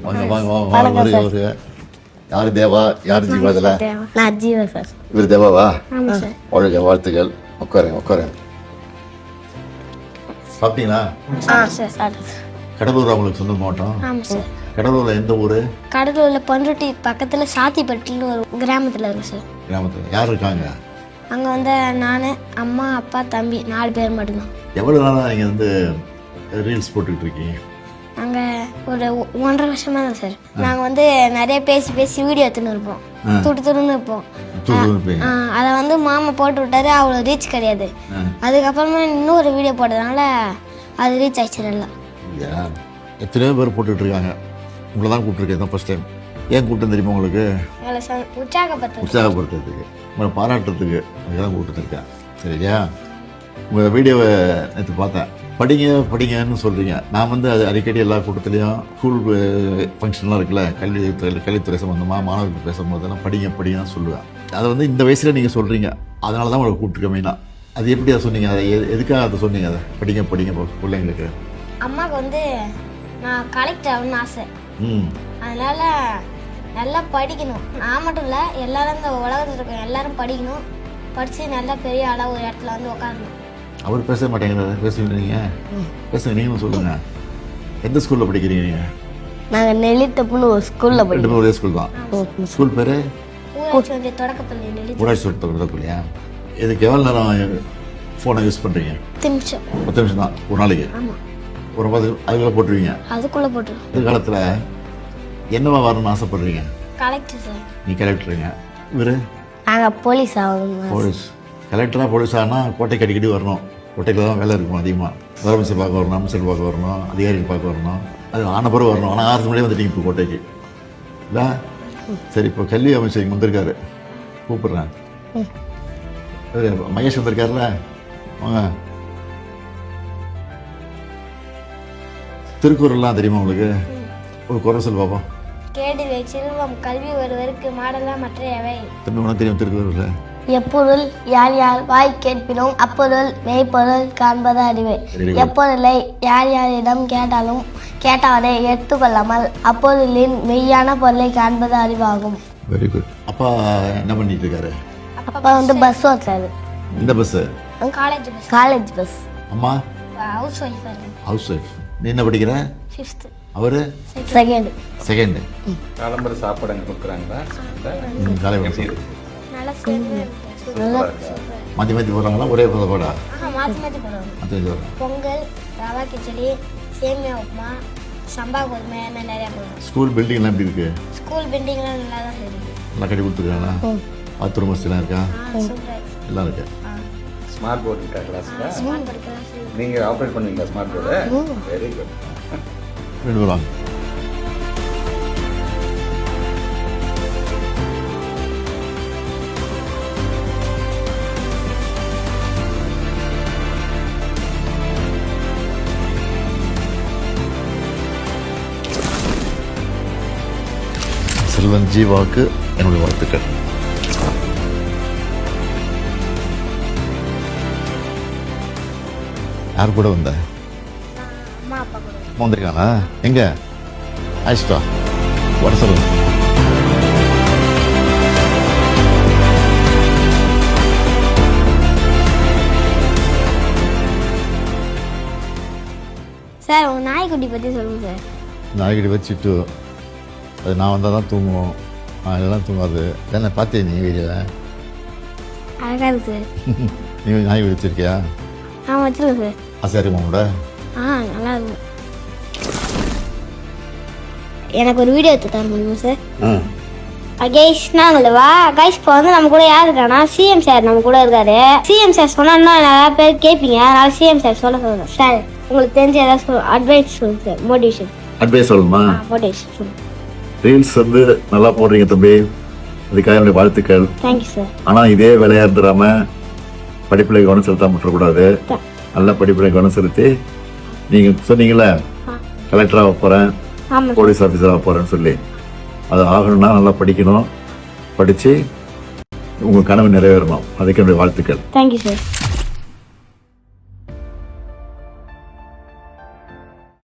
வாங்க வாங்க வாங்க வாங்க வருக. யார் தேவா, யார் ஜீவா? இதில் நான் ஜீவா சார். இவர் தேவாவா? ஆமாம் சார். வாழ்க, வாழ்த்துக்கள். உட்காருங்க உட்காருங்க. சாப்பிட்டீங்களா? Sir sir. கடலூர் உங்களுக்கு சொந்த மாவட்டம்? ஆமாம் சார். கடலூரில் எந்த ஊர்? கடலூரில் பண்ருட்டி பக்கத்தில் சாத்திப்பட்டின்னு ஒரு கிராமத்தில் இருக்கு சார். கிராமத்தில் யார் இருக்காங்க? அங்கே வந்து நான், அம்மா, அப்பா, தம்பி 4 பேர் மட்டும்தான். எவ்வளோ நாளாக நீங்கள் வந்து ரீல்ஸ் போட்டுக்கிட்டு இருக்கீங்க? நாங்கள் ஒரு 1.5 வருஷமா தான் சார். நாங்கள் வந்து நிறைய பேசி வீடியோ எடுத்துன்னு இருப்போம். துடுன்னு இருப்போம். அதை வந்து மாமா போட்டு விட்டாரு, அவ்வளோ ரீச் கிடையாது. அதுக்கப்புறமா இன்னொரு வீடியோ போட்டதுனால அது ரீச் ஆயிடுச்சு நல்லா. எத்தனையோ பேர் போட்டுட்டு இருக்காங்க. உங்களை தான் கூப்பிட்டுருக்கேன் தான் ஃபர்ஸ்ட் டைம். ஏன் கூப்பிட்டு தெரியுமா உங்களுக்கு? உற்சாகப்படுத்துறதுக்கு, உங்களை பாராட்டுறதுக்கு, அதுதான் கூப்பிட்டுருக்கேன். சரியா? உங்கள் வீடியோவை நேற்று பார்த்தேன். படிங்க படிங்கன்னு சொல்கிறீங்க. நான் வந்து அது அடிக்கடி எல்லா கூட்டத்துலேயும் ஸ்கூல் ஃபங்க்ஷன்லாம் இருக்குல்ல, கல்வித்துறை சம்மந்தமாக மாணவர்களுக்கு பேசும்போதெல்லாம் படிங்க படிங்கன்னு சொல்லுவேன். அதை வந்து இந்த வயசில் நீங்கள் சொல்கிறீங்க, அதனால தான் உங்களை கூப்பிட்டுருக்க மெயினாக. அது எப்படி அதை சொன்னீங்க? அதை எதுக்காக அதை சொன்னீங்க? அதை படிங்க படிங்க பிள்ளைங்களுக்கு. அம்மாவுக்கு வந்து நான் கலெக்டர் ஆகணும்னு ஆசை. அதனால நல்லா படிக்கணும். நான் மட்டும் இல்லை, எல்லாரும் இந்த உலகத்தில் இருக்க எல்லாரும் படிக்கணும். படித்து நல்லா பெரிய ஆளாக ஒரு இடத்துல வந்து உட்காரணும். அவர் பேச மாட்டேங்கிறாரு, பேசுவீங்க? பேசுங்க, நீங்களும் சொல்லுங்கள். எந்த ஸ்கூலில் படிக்கிறீங்க நீங்கள்? நாங்கள் நெல்லித்தப்புன்னு ஒரு ஸ்கூலில் படிக்கிறோம். ஒரே ஸ்கூல் தான். ஸ்கூல் பேர் ஊராட்சி தொடக்கப்பள்ளி. ஊராட்சி தொடக்கப்பள்ளியா? இதுக்கு எவ்வளோ நேரம் ஃபோனை யூஸ் பண்ணுறீங்க? 10 நிமிஷம் தான் ஒரு நாளைக்கு. ஒரு 10 அதுக்குள்ளே போட்டுருவீங்க? அதுக்குள்ளே போட்டுருவோம். எதிர்காலத்தில் என்னவா வரணும்னு ஆசைப்படுறீங்க? Collector sir. நீ கலெக்டருங்க. இவர் நாங்கள் போலீஸ் ஆகணும். போலீஸ். கலெக்டராக போலீஸ் ஆனால் கோட்டைக்கு அடிக்கடி வரணும். கோட்டைக்கு தான் வேலை இருக்கும் அதிகமாக. முதலமைச்சர் பார்க்க வரணும், அமைச்சர் பார்க்க வரணும், அதிகாரிகள் பார்க்க வரணும். அது ஆன பிறகு வரணும். ஆனால் 6 மணியே வந்துட்டீங்க இப்போ கோட்டைக்கு இல்லை? சரி, இப்போ கல்வி அமைச்சர் இங்கே வந்திருக்காரு, கூப்பிட்றேன். மகேஷ் வந்திருக்காருல்ல, வாங்க. திருக்குறள்லாம் தெரியுமா உங்களுக்கு? ஒரு குறள் சொல் பார்ப்போம். கேடில் செல்வம் கல்வி ஒருவருக்கு மாடலா மற்றையவை. திரும்ப உனக்கு தெரியும் திருக்குறள்? எப்பொருள் யார் யார் வாய் கேட்பினும் அப்பொருள் மெய்ப்பொருள் காண்பது அறிவு. எப்பொருளை யார் யாரிடம் கேட்டாலே எடுத்துக்கொள்ளாமல் அப்பொருளின் மெய்யான பொருளை காண்பது அறிவாகும். Very good. அப்பா என்ன பண்ணிட்டு இருக்காரு? அப்பா வந்து பஸ் ஓட்டுறாரு. இந்த பஸ்? College bus. அம்மா ஹவுஸ் ஒய்ஃப். House wife. நீ என்ன படிக்கிற? 5th. அவரு செகண்ட். காலம்பர சாப்பாடு அங்கே கொடுக்குறாங்களா? மாற்றி மாற்றி போடுறாங்களா? ஒரே போடா? பொங்கல், ரவா கிச்சடி, சேமியா உப்புமா, சம்பா கோதுமை என்ன நிறையா போடுறோம். ஸ்கூல் பில்டிங்லாம் எப்படி இருக்கு? ஸ்கூல் பில்டிங்லாம் நல்லா தான் இருக்கு. நல்லா கட்டி கொடுத்துருக்காங்களா? பாத்ரூம் வசதிலாம் இருக்கா? எல்லாம் இருக்கு. ஸ்மார்ட் போர்டு இருக்கா கிளாஸில்? நீங்கள் ஆப்ரேட் பண்ணுவீங்களா ஸ்மார்ட் போர்டு? Very good. ரெண்டு வாங்க. செல்வன் ஜீவாவுக்கு என்னுடைய வாழ்த்துக்கள். யார் கூட வந்த? வந்திருக்கானா? எங்க ஆயிஷ்டா வர சொல்லு. சார் உங்கள் நாய்க்குட்டி பற்றி சொல்லுங்கள் சார். நாய்க்குட்டி வச்சுட்டு அது நான் வந்தால் தான் தூங்குவோம், அதெல்லாம் தூங்காது. என்ன பார்த்தியா நீ வீடியோவில்? அழகாக இருக்கு சார். நீ நாய் வச்சிருக்கியா? வச்சிருக்கேன் சார். ஆசையா இருக்குமா கூட? நல்லா இருக்கும். எனக்கு ஒரு வீடியோ எடுத்து தர முடியுமா சார்? கைஸ் நாங்களா கைஸ் இப்போ வந்து நம்ம கூட யார் இருக்கானா சிஎம் சார் நம்ம கூட இருக்காரு. சிஎம் சார் சொன்னா நிறைய பேர் கேட்பீங்க, அதனால சிஎம் சார் சொல்ல சார் உங்களுக்கு தெரிஞ்ச ஏதாவது அட்வைஸ் சொல்லுங்க சார். மோட்டிவேஷன் அட்வைஸ் சொல்லணுமா? மோட்டிவேஷன் சொல்லுங்க. ரீல்ஸ் வந்து நல்லா போடுறீங்க தம்பி, அதுக்காக என்னுடைய வாழ்த்துக்கள். Thank you sir. ஆனால் இதே வேலையாக இருந்துடாம படிப்பில் கவனம் செலுத்தாம விட்டுறக்கூடாது. நல்ல படிப்பில் கவனம் செலுத்தி நீங்கள் சொன்னீங்களே கலெக்டராக போகிறேன், போலீஸ் ஆஃபீஸராக போகிறேன்னு சொல்லி, அது ஆகணும்னா நல்லா படிக்கணும். படித்து உங்கள் கனவு நிறைவேறணும். அதுக்கு என்னுடைய வாழ்த்துக்கள். Thank you sir.